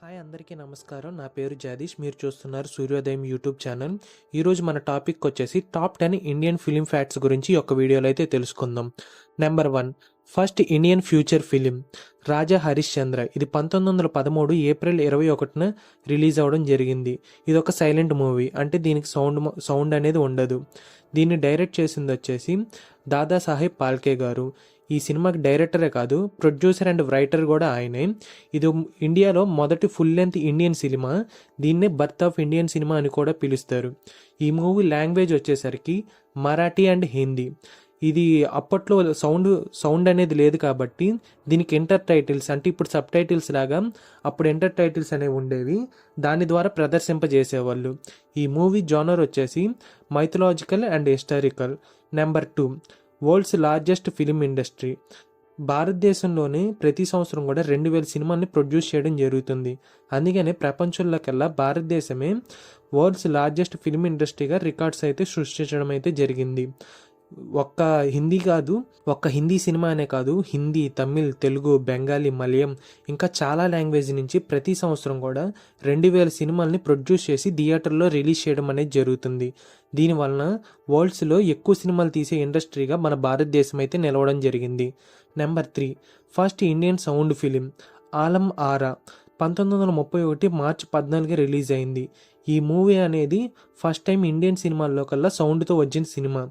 Hi అందరికీ నమస్కారం. నా పేరు జగదీష్. మీరు చూస్తున్నారు సూర్యోదయం యూట్యూబ్ ఛానల్. ఈరోజు మన టాపిక్ వచ్చేసి టాప్ 10 ఇండియన్ ఫిలిం ఫ్యాక్ట్స్ గురించి ఈ యొక్క వీడియోలో అయితే తెలుసుకుందాం. Number 1, first Indian feature film Raja Harishchandra. ఇది 1913 ఏప్రిల్ 21న రిలీజ్ అవ్వడం జరిగింది. ఇది ఒక సైలెంట్ మూవీ, అంటే దీనికి సౌండ్ అనేది ఉండదు. దీన్ని డైరెక్ట్ చేసింది వచ్చేసి దాదాసాహెబ్ పాల్కే గారు. ఈ సినిమాకి డైరెక్టరే కాదు, ప్రొడ్యూసర్ అండ్ రైటర్ కూడా ఆయనే. ఇది ఇండియాలో మొదటి ఫుల్ లెంత్ ఇండియన్ సినిమా. దీన్నే బర్త్ ఆఫ్ ఇండియన్ సినిమా అని కూడా పిలుస్తారు. ఈ మూవీ లాంగ్వేజ్ వచ్చేసరికి మరాఠీ అండ్ హిందీ. ఇది అప్పట్లో సౌండ్ అనేది లేదు కాబట్టి దీనికి ఎంటర్ టైటిల్స్, అంటే ఇప్పుడు సబ్ టైటిల్స్ లాగా అప్పుడు ఎంటర్ టైటిల్స్ అనేవి ఉండేవి. దాని ద్వారా ప్రదర్శింపజేసేవాళ్ళు. ఈ మూవీ జానర్ వచ్చేసి mythological and historical. Number 2, world's largest film industry. భారతదేశంలోనే ప్రతి సంవత్సరం కూడా 2000 సినిమాల్ని ప్రొడ్యూస్ చేయడం జరుగుతుంది. అందుకనే ప్రపంచంలోకెల్లా భారతదేశమే వరల్డ్స్ లార్జెస్ట్ ఫిలిం ఇండస్ట్రీగా రికార్డ్స్ అయితే సృష్టించడం అయితే జరిగింది. ఒక్క హిందీ సినిమా అనే కాదు, హిందీ, తమిళ్, తెలుగు, బెంగాలీ, మలయాళం ఇంకా చాలా లాంగ్వేజ్ నుంచి ప్రతి సంవత్సరం కూడా 2000 సినిమాల్ని ప్రొడ్యూస్ చేసి థియేటర్లో రిలీజ్ చేయడం అనేది జరుగుతుంది. దీనివలన వరల్డ్స్లో ఎక్కువ సినిమాలు తీసే ఇండస్ట్రీగా మన భారతదేశం అయితే నిలవడం జరిగింది. Number 3, first Indian sound film Alam Ara. 1931 March 14 release అయింది. ఈ మూవీ అనేది ఫస్ట్ టైం ఇండియన్ సినిమాల్లో కల్లా సౌండ్తో వచ్చిన సినిమా.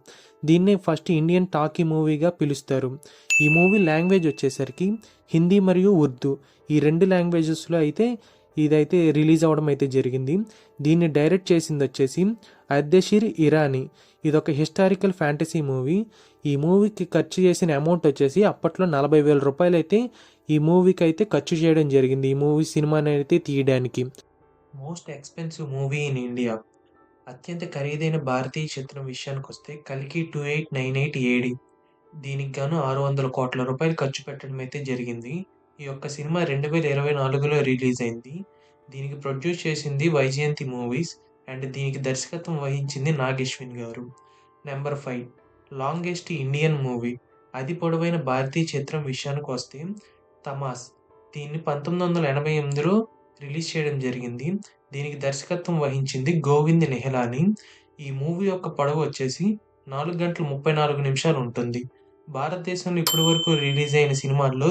దీన్నే ఫస్ట్ ఇండియన్ టాకీ మూవీగా పిలుస్తారు. ఈ మూవీ లాంగ్వేజ్ వచ్చేసరికి హిందీ మరియు ఉర్దూ, ఈ 2 లాంగ్వేజెస్లో అయితే ఇదైతే రిలీజ్ అవ్వడం అయితే జరిగింది. దీన్ని డైరెక్ట్ చేసింది వచ్చేసి అర్దేషిర్ ఇరానీ. ఇదొక హిస్టారికల్ ఫ్యాంటసీ మూవీ. ఈ మూవీకి ఖర్చు చేసిన అమౌంట్ వచ్చేసి అప్పట్లో 40,000 రూపాయలు అయితే ఈ మూవీకి అయితే ఖర్చు చేయడం జరిగింది, ఈ మూవీ సినిమాని అయితే తీయడానికి. Most expensive movie in India. అత్యంత ఖరీదైన భారతీయ చిత్రం విషయానికి వస్తే కల్కి 2898 ఏడి. దీనికి గాను 600 కోట్ల రూపాయలు ఖర్చు పెట్టడం అయితే జరిగింది. ఈ యొక్క సినిమా 2024లో రిలీజ్ అయింది. దీనికి ప్రొడ్యూస్ చేసింది వైజయంతి మూవీస్ అండ్ దీనికి దర్శకత్వం వహించింది నాగేశ్విన్ గారు. Number 5, longest Indian movie. అతి పొడవైన భారతీయ చిత్రం విషయానికి వస్తే తమాస్. దీన్ని 1988లో రిలీజ్ చేయడం జరిగింది. దీనికి దర్శకత్వం వహించింది గోవింద్ నిహలాని. ఈ మూవీ యొక్క పొడవు వచ్చేసి 4 గంటల 34 నిమిషాలు ఉంటుంది. భారతదేశంలో ఇప్పటి వరకు రిలీజ్ అయిన సినిమాల్లో,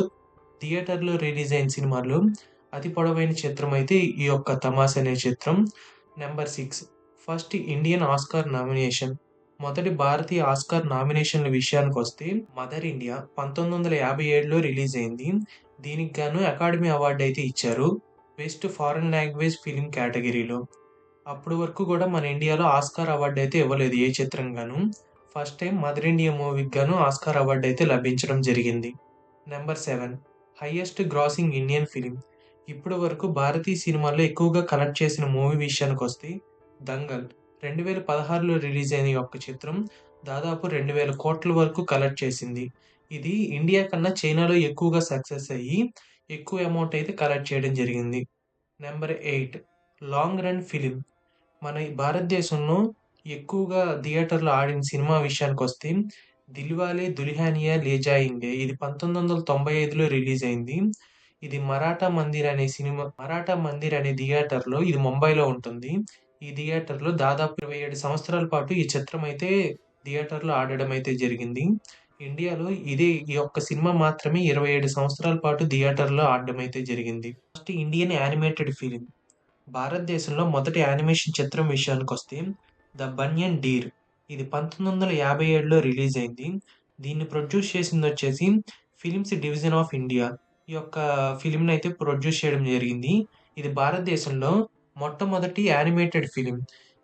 థియేటర్లో రిలీజ్ అయిన సినిమాల్లో అతి పొడవైన చిత్రం అయితే ఈ యొక్క తమాస్ అనే చిత్రం. Number 6, first Indian Oscar nomination. మొదటి భారతీయ ఆస్కార్ నామినేషన్ల విషయానికి వస్తే మదర్ ఇండియా 1957లో రిలీజ్ అయింది. దీనికి గాను అకాడమీ అవార్డు అయితే ఇచ్చారు, బెస్ట్ ఫారెన్ లాంగ్వేజ్ ఫిలిం కేటగిరీలో. అప్పటి వరకు కూడా మన ఇండియాలో ఆస్కార్ అవార్డు అయితే ఇవ్వలేదు ఏ చిత్రం గాను. ఫస్ట్ టైం మదర్ ఇండియా మూవీకి గాను ఆస్కార్ అవార్డు అయితే లభించడం జరిగింది. Number 7, highest grossing Indian film. ఇప్పటి వరకు భారతీయ సినిమాల్లో ఎక్కువగా కలెక్ట్ చేసిన మూవీ విషయానికి వస్తే దంగల్. 2016లో రిలీజ్ అయిన ఈ యొక్క చిత్రం దాదాపు 2000 కోట్ల వరకు కలెక్ట్ చేసింది. ఇది ఇండియా కన్నా చైనాలో ఎక్కువగా సక్సెస్ అయ్యి ఎక్కువ అమౌంట్ అయితే కలెక్ట్ చేయడం జరిగింది. Number 8, long run film. మన ఈ భారతదేశంలో ఎక్కువగా థియేటర్లో ఆడిన సినిమా విషయానికి వస్తే దిల్వాలే దుల్హనియా లే జాయేంగే. ఇది 1995లో రిలీజ్ అయింది. ఇది మరాఠా మందిర్ అనే థియేటర్లో, ఇది ముంబైలో ఉంటుంది. ఈ థియేటర్లో దాదాపు 27 సంవత్సరాల పాటు ఈ చిత్రం అయితే థియేటర్లో ఆడడం అయితే జరిగింది. ఇండియాలో ఈ యొక్క సినిమా మాత్రమే 27 సంవత్సరాల పాటు థియేటర్లో ఆడడం అయితే జరిగింది. First Indian animated film. భారతదేశంలో మొదటి యానిమేషన్ చిత్రం విషయానికి వస్తే ద బనియన్ డీర్. ఇది 1957లో రిలీజ్ అయింది. దీన్ని ప్రొడ్యూస్ చేసింది వచ్చేసి ఫిలిమ్స్ డివిజన్ ఆఫ్ ఇండియా. ఈ యొక్క ఫిలింని అయితే ప్రొడ్యూస్ చేయడం జరిగింది. ఇది భారతదేశంలో మొట్టమొదటి యానిమేటెడ్ ఫిలిం.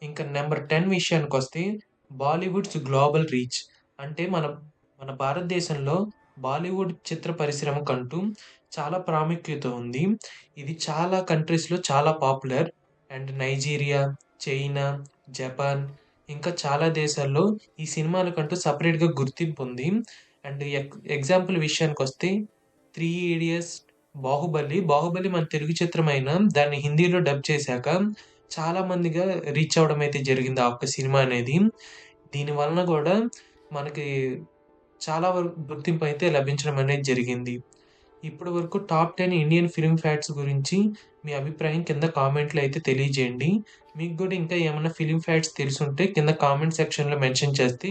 ఇంకా నెంబర్ 10 విషయానికి వస్తే బాలీవుడ్స్ గ్లోబల్ రీచ్. అంటే మన భారతదేశంలో బాలీవుడ్ చిత్ర పరిశ్రమకంటూ చాలా ప్రాముఖ్యత ఉంది. ఇది చాలా కంట్రీస్‌లో చాలా popular. And Nigeria, China, Japan ఇంకా చాలా దేశాల్లో ఈ సినిమాలకంటూ సెపరేట్‌గా గుర్తింపు ఉంది. అండ్ ఎగ్జాంపుల్ విషయానికొస్తే 'త్రీ ఇడియట్స్', 'బాహుబలి' మన తెలుగు చిత్రమైన దాన్ని హిందీలో డబ్ చేశాక చాలా మందిగా రీచ్ అవ్వడం అయితే జరిగింది ఆ ఒక్క సినిమా అనేది. దీని వలన గూడా మనకి చాలా వరకు గుర్తింపు అయితే లభించడం అనేది జరిగింది. ఇప్పటి వరకు టాప్ 10 ఇండియన్ ఫిల్మ్ ఫ్యాక్ట్స్ గురించి మీ అభిప్రాయం కింద కామెంట్‌లో అయితే తెలియజేయండి. మీకు గూడా ఇంకా ఏమన్నా ఫిల్మ్ ఫ్యాక్ట్స్ తెలిసుంటే కింద కామెంట్ సెక్షన్‌లో మెన్షన్ చేస్తే,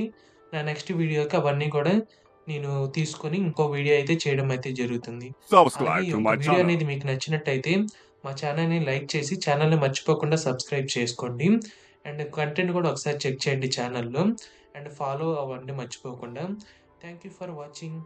నా నెక్స్ట్ వీడియోకి అవన్నీ కూడా నేను తీసుకొని ఇంకో వీడియో అయితే చేయడం అయితే జరుగుతుంది. అలాగే Subscribe ఈ to యొక్క my వీడియో channel. అనేది మీకు నచ్చినట్టయితే మా ఛానల్‌ని లైక్ చేసి ఛానల్‌ని మర్చిపోకుండా సబ్స్క్రైబ్ చేసుకోండి. అండ్ కంటెంట్ కూడా ఒకసారి చెక్ చేయండి ఛానల్‌లో. అండ్ ఫాలో అవ్వండి మర్చిపోకుండా. Thank you for watching.